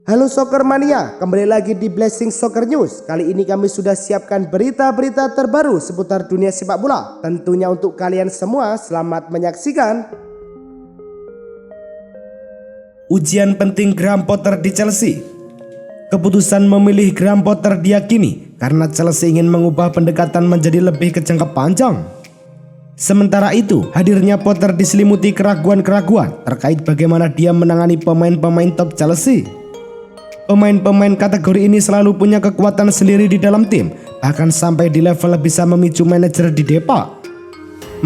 Halo Soccer Mania, kembali lagi di Blessing Soccer News. Kali ini kami sudah siapkan berita-berita terbaru seputar dunia sepak bola. Tentunya untuk kalian semua, selamat menyaksikan. Ujian penting Graham Potter di Chelsea. Keputusan memilih Graham Potter diyakini karena Chelsea ingin mengubah pendekatan menjadi lebih ke jangka panjang. Sementara itu, hadirnya Potter diselimuti keraguan-keraguan terkait bagaimana dia menangani pemain-pemain top Chelsea. Pemain-pemain kategori ini selalu punya kekuatan sendiri di dalam tim, bahkan sampai di level bisa memicu manajer di depak.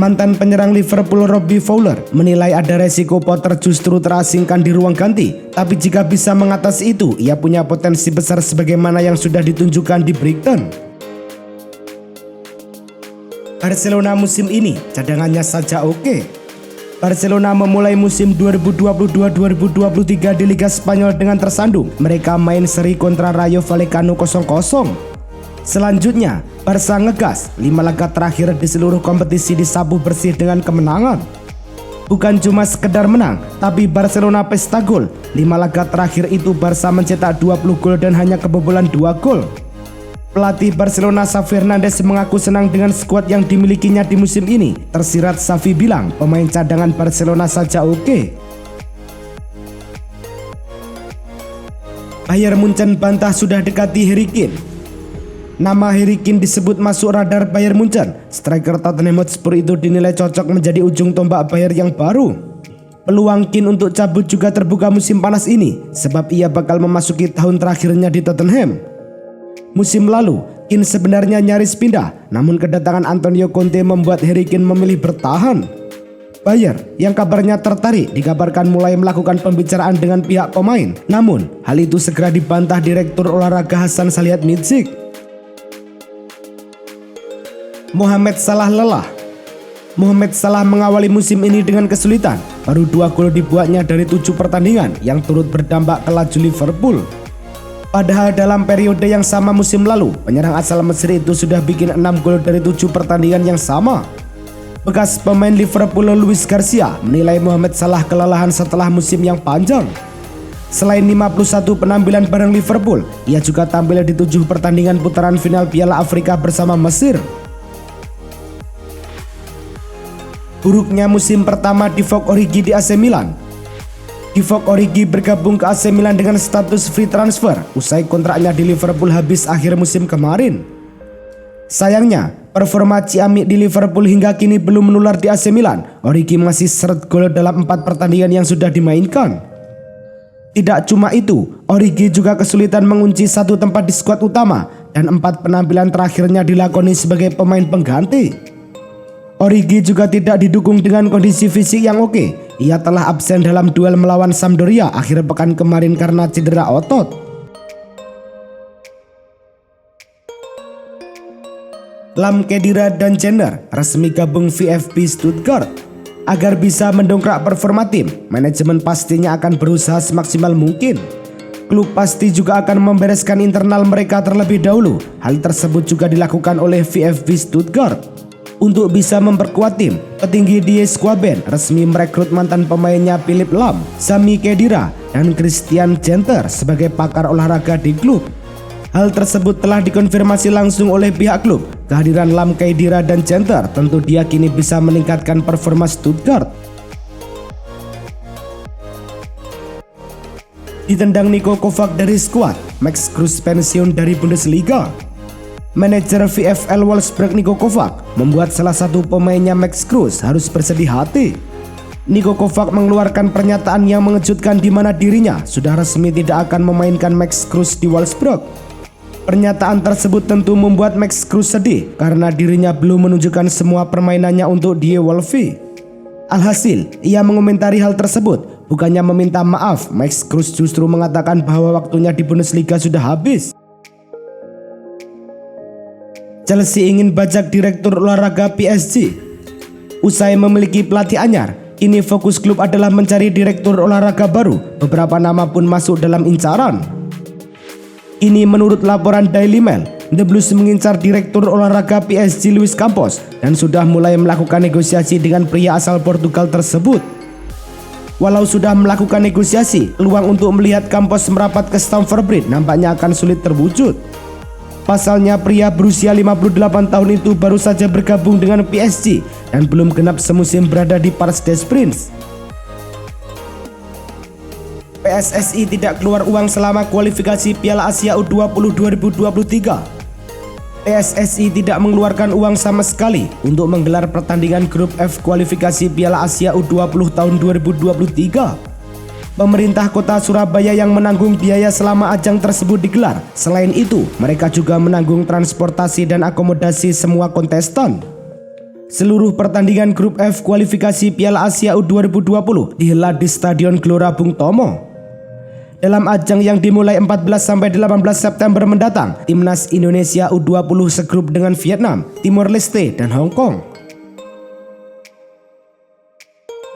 Mantan penyerang Liverpool Robbie Fowler menilai ada resiko Potter justru terasingkan di ruang ganti, tapi jika bisa mengatasi itu, ia punya potensi besar sebagaimana yang sudah ditunjukkan di Brighton. Barcelona musim ini cadangannya saja oke. Barcelona memulai musim 2022-2023 di Liga Spanyol dengan tersandung. Mereka main seri kontra Rayo Vallecano 0-0. Selanjutnya, Barca ngegas 5 laga terakhir di seluruh kompetisi disapu bersih dengan kemenangan. Bukan cuma sekedar menang, tapi Barcelona pesta gol. 5 laga terakhir itu Barca mencetak 20 gol dan hanya kebobolan 2 gol. Pelatih Barcelona Xavi Hernandez mengaku senang dengan skuad yang dimilikinya di musim ini. Tersirat Xavi bilang pemain cadangan Barcelona saja oke. Bayern Munchen bantah sudah dekati Harry Kane. Nama Harry Kane disebut masuk radar Bayern Munchen. Striker Tottenham Hotspur itu dinilai cocok menjadi ujung tombak Bayern yang baru. Peluang Kane untuk cabut juga terbuka musim panas ini, sebab ia bakal memasuki tahun terakhirnya di Tottenham. Musim lalu, Kane sebenarnya nyaris pindah, namun kedatangan Antonio Conte membuat Harry Kane memilih bertahan. Bayern yang kabarnya tertarik dikabarkan mulai melakukan pembicaraan dengan pihak pemain, namun hal itu segera dibantah Direktur Olahraga Hasan Salihamidzic. Mohamed Salah lelah. Mohamed Salah mengawali musim ini dengan kesulitan. Baru 2 gol dibuatnya dari 7 pertandingan yang turut berdampak ke laju Liverpool. Padahal dalam periode yang sama musim lalu, penyerang asal Mesir itu sudah bikin 6 gol dari 7 pertandingan yang sama. Bekas pemain Liverpool Luis Garcia menilai Mohamed Salah kelelahan setelah musim yang panjang. Selain 51 penampilan bareng Liverpool, ia juga tampil di 7 pertandingan putaran final Piala Afrika bersama Mesir. Buruknya musim pertama Divock Origi di AC Milan. Divock Origi bergabung ke AC Milan dengan status free transfer usai kontraknya di Liverpool habis akhir musim kemarin. Sayangnya, performa ciamik di Liverpool hingga kini belum menular di AC Milan. Origi masih seret gol dalam 4 pertandingan yang sudah dimainkan. Tidak cuma itu, Origi juga kesulitan mengunci 1 tempat di skuad utama dan 4 penampilan terakhirnya dilakoni sebagai pemain pengganti. Origi juga tidak didukung dengan kondisi fisik yang oke. Ia telah absen dalam duel melawan Sampdoria akhir pekan kemarin karena cedera otot. Lam Khedira dan Jenner resmi gabung VfB Stuttgart. Agar bisa mendongkrak performa tim, manajemen pastinya akan berusaha semaksimal mungkin. Klub pasti juga akan membereskan internal mereka terlebih dahulu. Hal tersebut juga dilakukan oleh VfB Stuttgart. Untuk bisa memperkuat tim, petinggi Die Squaben resmi merekrut mantan pemainnya Philipp Lahm, Sami Khedira, dan Christian Genter sebagai pakar olahraga di klub. Hal tersebut telah dikonfirmasi langsung oleh pihak klub. Kehadiran Lahm, Khedira, dan Genter tentu diyakini bisa meningkatkan performa Stuttgart. Ditendang Niko Kovac dari skuad, Max Kruse pensiun dari Bundesliga. Manajer VfL Wolfsburg Niko Kovac membuat salah satu pemainnya Max Kruse harus bersedih hati. Niko Kovac mengeluarkan pernyataan yang mengejutkan di mana dirinya sudah resmi tidak akan memainkan Max Kruse di Wolfsburg. Pernyataan tersebut tentu membuat Max Kruse sedih karena dirinya belum menunjukkan semua permainannya untuk Die Wolfie. Alhasil, ia mengomentari hal tersebut. Bukannya meminta maaf, Max Kruse justru mengatakan bahwa waktunya di Bundesliga sudah habis. Chelsea ingin bajak direktur olahraga PSG. Usai memiliki pelatih anyar, kini fokus klub adalah mencari direktur olahraga baru. Beberapa nama pun masuk dalam incaran. Ini menurut laporan Daily Mail, The Blues mengincar direktur olahraga PSG Luis Campos dan sudah mulai melakukan negosiasi dengan pria asal Portugal tersebut. Walau sudah melakukan negosiasi, peluang untuk melihat Campos merapat ke Stamford Bridge nampaknya akan sulit terwujud. Pasalnya pria berusia 58 tahun itu baru saja bergabung dengan PSG dan belum genap semusim berada di Parc des Princes. PSSI tidak keluar uang selama kualifikasi Piala Asia U20 2023. PSSI tidak mengeluarkan uang sama sekali untuk menggelar pertandingan grup F kualifikasi Piala Asia U20 tahun 2023. Pemerintah kota Surabaya yang menanggung biaya selama ajang tersebut digelar. Selain itu, mereka juga menanggung transportasi dan akomodasi semua kontestan. Seluruh pertandingan grup F kualifikasi Piala Asia U2020 dihelat di Stadion Gelora Bung Tomo. Dalam ajang yang dimulai 14-18 September mendatang, Timnas Indonesia U20 segrup dengan Vietnam, Timor Leste, dan Hong Kong.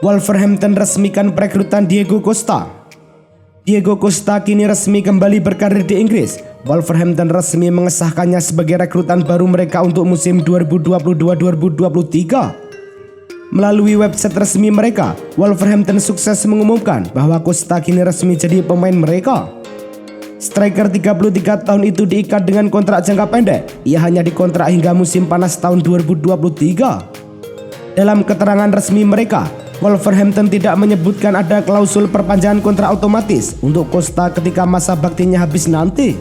Wolverhampton resmikan perekrutan Diego Costa. Diego Costa kini resmi kembali berkarir di Inggris. Wolverhampton resmi mengesahkannya sebagai rekrutan baru mereka untuk musim 2022-2023. Melalui website resmi mereka, Wolverhampton sukses mengumumkan bahwa Costa kini resmi jadi pemain mereka. Striker 33 tahun itu diikat dengan kontrak jangka pendek. Ia hanya dikontrak hingga musim panas tahun 2023. Dalam keterangan resmi mereka, Wolverhampton tidak menyebutkan ada klausul perpanjangan kontrak otomatis untuk Costa ketika masa baktinya habis nanti.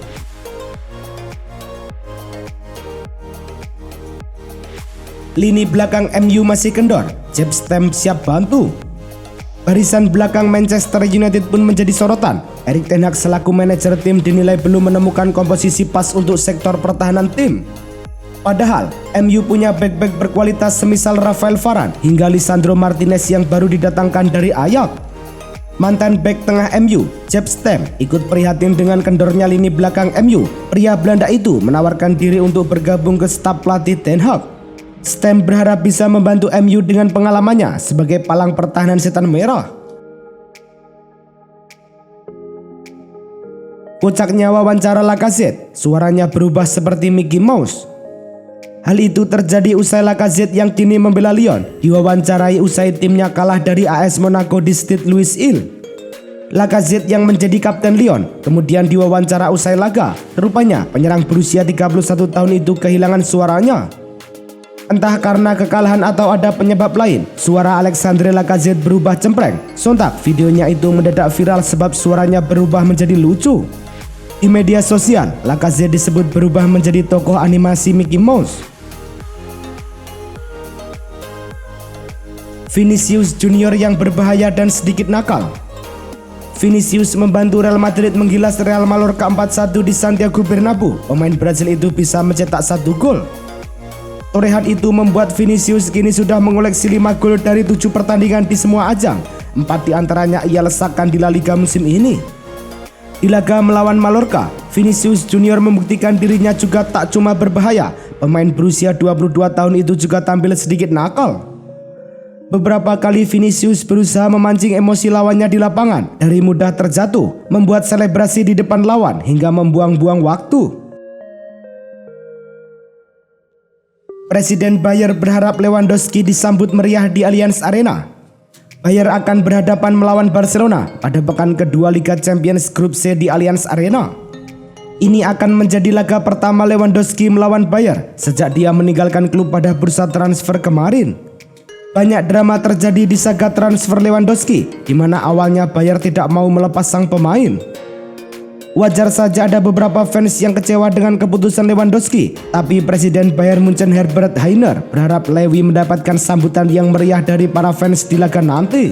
Lini belakang MU masih kendor, Jaap Stam siap bantu. Barisan belakang Manchester United pun menjadi sorotan. Erik ten Hag selaku manajer tim dinilai belum menemukan komposisi pas untuk sektor pertahanan tim. Padahal MU punya bek-bek berkualitas semisal Rafael Varane hingga Lisandro Martinez yang baru didatangkan dari Ajax. Mantan bek tengah MU, Jaap Stam, ikut prihatin dengan kendornya lini belakang MU. Pria Belanda itu menawarkan diri untuk bergabung ke staf pelatih Ten Hag. Stam berharap bisa membantu MU dengan pengalamannya sebagai palang pertahanan setan merah. Kocaknya wawancara Lacazette, suaranya berubah seperti Mickey Mouse. Hal itu terjadi usai Lacazette yang kini membela Lyon diwawancarai usai timnya kalah dari AS Monaco di Stade Louis Hill. Lacazette yang menjadi kapten Lyon kemudian diwawancara usai laga. Rupanya penyerang berusia 31 tahun itu kehilangan suaranya. Entah karena kekalahan atau ada penyebab lain, suara Alexandre Lacazette berubah cempreng. Sontak videonya itu mendadak viral sebab suaranya berubah menjadi lucu. Di media sosial, Lacazette disebut berubah menjadi tokoh animasi Mickey Mouse. Vinicius Junior yang berbahaya dan sedikit nakal. Vinicius membantu Real Madrid menggilas Real Mallorca 4-1 di Santiago Bernabeu. Pemain Brazil itu bisa mencetak 1 gol. Torehan itu membuat Vinicius kini sudah mengoleksi 5 gol dari 7 pertandingan di semua ajang. 4 diantaranya ia lesakkan di La Liga musim ini. Di laga melawan Mallorca, Vinicius Junior membuktikan dirinya juga tak cuma berbahaya. Pemain berusia 22 tahun itu juga tampil sedikit nakal. Beberapa kali Vinicius berusaha memancing emosi lawannya di lapangan. Dari mudah terjatuh, membuat selebrasi di depan lawan hingga membuang-buang waktu. Presiden Bayer berharap Lewandowski disambut meriah di Allianz Arena. Bayer akan berhadapan melawan Barcelona pada pekan kedua Liga Champions Grup C di Allianz Arena. Ini akan menjadi laga pertama Lewandowski melawan Bayer sejak dia meninggalkan klub pada bursa transfer kemarin. Banyak drama terjadi di saga transfer Lewandowski, di mana awalnya Bayer tidak mau melepas sang pemain. Wajar saja ada beberapa fans yang kecewa dengan keputusan Lewandowski, tapi Presiden Bayern Munchen Herbert Hainer berharap Lewy mendapatkan sambutan yang meriah dari para fans di laga nanti.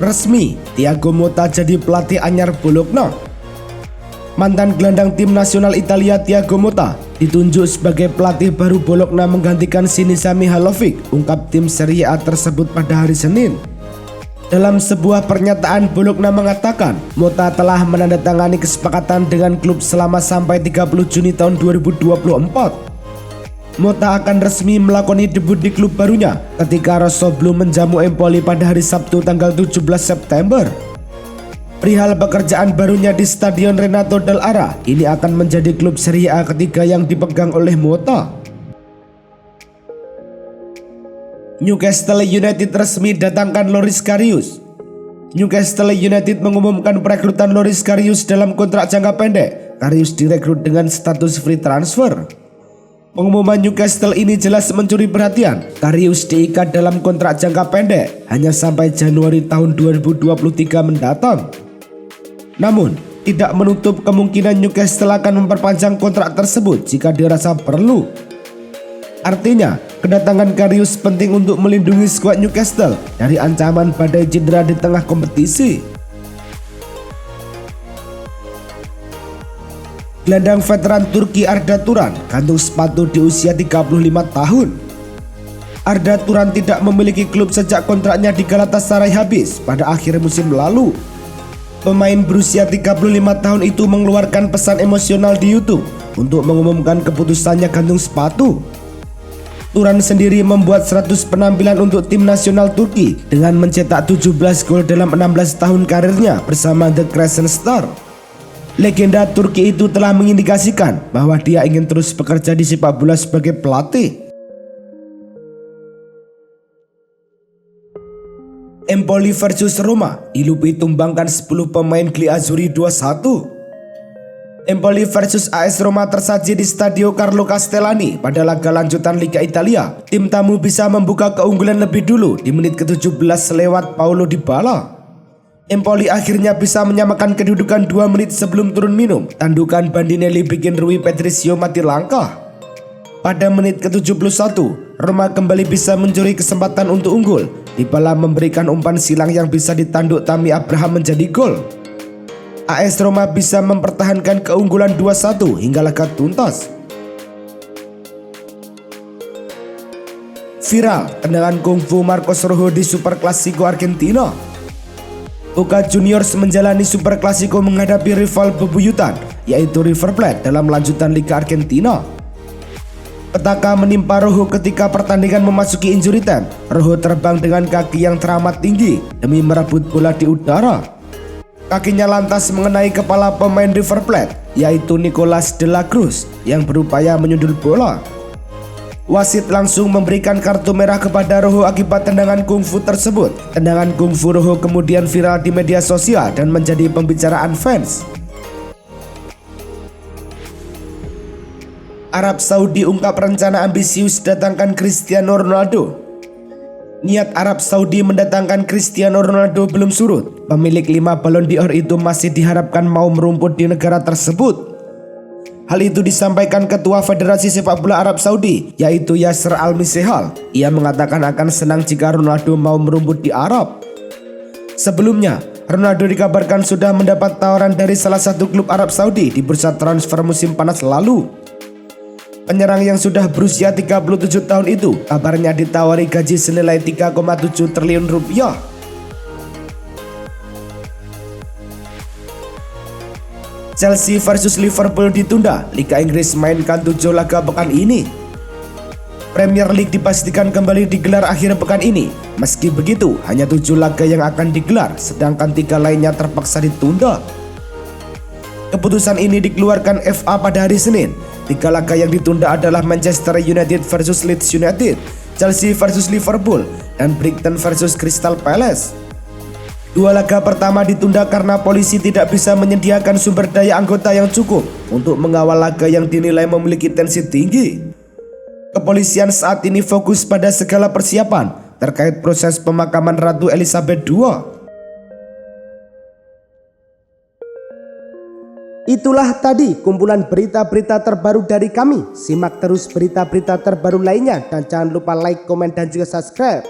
Resmi, Thiago Motta jadi pelatih anyar Bologna. Mantan gelandang tim nasional Italia Thiago Motta ditunjuk sebagai pelatih baru Bologna menggantikan Sinisa Mihajlovic, ungkap tim Serie A tersebut pada hari Senin. Dalam sebuah pernyataan, Bologna mengatakan Motta telah menandatangani kesepakatan dengan klub selama sampai 30 Juni tahun 2024. Motta akan resmi melakoni debut di klub barunya ketika Rosso Blu menjamu Empoli pada hari Sabtu tanggal 17 September. Perihal pekerjaan barunya di Stadion Renato Dall'Ara, ini akan menjadi klub Serie A ketiga yang dipegang oleh Motta. Newcastle United resmi datangkan Loris Karius. Newcastle United mengumumkan perekrutan Loris Karius dalam kontrak jangka pendek. Karius direkrut dengan status free transfer. Pengumuman Newcastle ini jelas mencuri perhatian. Karius diikat dalam kontrak jangka pendek hanya sampai Januari tahun 2023 mendatang. Namun, tidak menutup kemungkinan Newcastle akan memperpanjang kontrak tersebut jika dirasa perlu. Artinya, kedatangan Karius penting untuk melindungi skuad Newcastle dari ancaman badai cedera di tengah kompetisi. Gelandang veteran Turki Arda Turan gantung sepatu di usia 35 tahun. Arda Turan tidak memiliki klub sejak kontraknya di Galatasaray habis pada akhir musim lalu. Pemain berusia 35 tahun itu mengeluarkan pesan emosional di YouTube untuk mengumumkan keputusannya gantung sepatu. Turan sendiri membuat 100 penampilan untuk tim nasional Turki dengan mencetak 17 gol dalam 16 tahun karirnya bersama The Crescent Star. Legenda Turki itu telah mengindikasikan bahwa dia ingin terus bekerja di sepak bola sebagai pelatih. Empoli versus Roma, Ilupi tumbangkan 10 pemain Gli Azzurri 2-1. Empoli versus AS Roma tersaji di Stadio Carlo Castellani pada laga lanjutan Liga Italia. Tim tamu bisa membuka keunggulan lebih dulu di menit ke-17 lewat Paulo Dybala. Empoli akhirnya bisa menyamakan kedudukan 2 menit sebelum turun minum. Tandukan Bandinelli bikin Rui Patricio mati langkah. Pada menit ke-71, Roma kembali bisa mencuri kesempatan untuk unggul. Dybala memberikan umpan silang yang bisa ditanduk Tammy Abraham menjadi gol. AS Roma bisa mempertahankan keunggulan 2-1 hingga laga tuntas. Viral tendangan kungfu Marcos Rojo di Super Clasico Argentina. Boca Juniors menjalani Super Clasico menghadapi rival bebuyutan yaitu River Plate dalam lanjutan Liga Argentina. Petaka menimpa Rojo ketika pertandingan memasuki injury time. Rojo terbang dengan kaki yang teramat tinggi demi merebut bola di udara. Kakinya lantas mengenai kepala pemain River Plate yaitu Nicolas de la Cruz yang berupaya menyundul bola. Wasit langsung memberikan kartu merah kepada Rojo akibat tendangan kungfu tersebut. Tendangan kungfu Rojo kemudian viral di media sosial dan menjadi pembicaraan fans. Arab Saudi ungkap rencana ambisius datangkan Cristiano Ronaldo. Niat Arab Saudi mendatangkan Cristiano Ronaldo belum surut. Pemilik 5 Ballon d'Or itu masih diharapkan mau merumput di negara tersebut. Hal itu disampaikan Ketua Federasi Sepak Bola Arab Saudi, yaitu Yasser Al-Misehal. Ia mengatakan akan senang jika Ronaldo mau merumput di Arab. Sebelumnya, Ronaldo dikabarkan sudah mendapat tawaran dari salah satu klub Arab Saudi di bursa transfer musim panas lalu. Penyerang yang sudah berusia 37 tahun itu kabarnya ditawari gaji senilai 3,7 triliun rupiah. Chelsea versus Liverpool ditunda. Liga Inggris mainkan 7 laga pekan ini. Premier League dipastikan kembali digelar akhir pekan ini. Meski begitu, hanya 7 laga yang akan digelar, sedangkan 3 lainnya terpaksa ditunda. Keputusan ini dikeluarkan FA pada hari Senin. 3 laga yang ditunda adalah Manchester United versus Leeds United, Chelsea versus Liverpool, dan Brighton versus Crystal Palace. 2 laga pertama ditunda karena polisi tidak bisa menyediakan sumber daya anggota yang cukup untuk mengawal laga yang dinilai memiliki tensi tinggi. Kepolisian saat ini fokus pada segala persiapan terkait proses pemakaman Ratu Elizabeth II. Itulah tadi kumpulan berita-berita terbaru dari kami. Simak terus berita-berita terbaru lainnya dan jangan lupa like, komen, dan juga subscribe.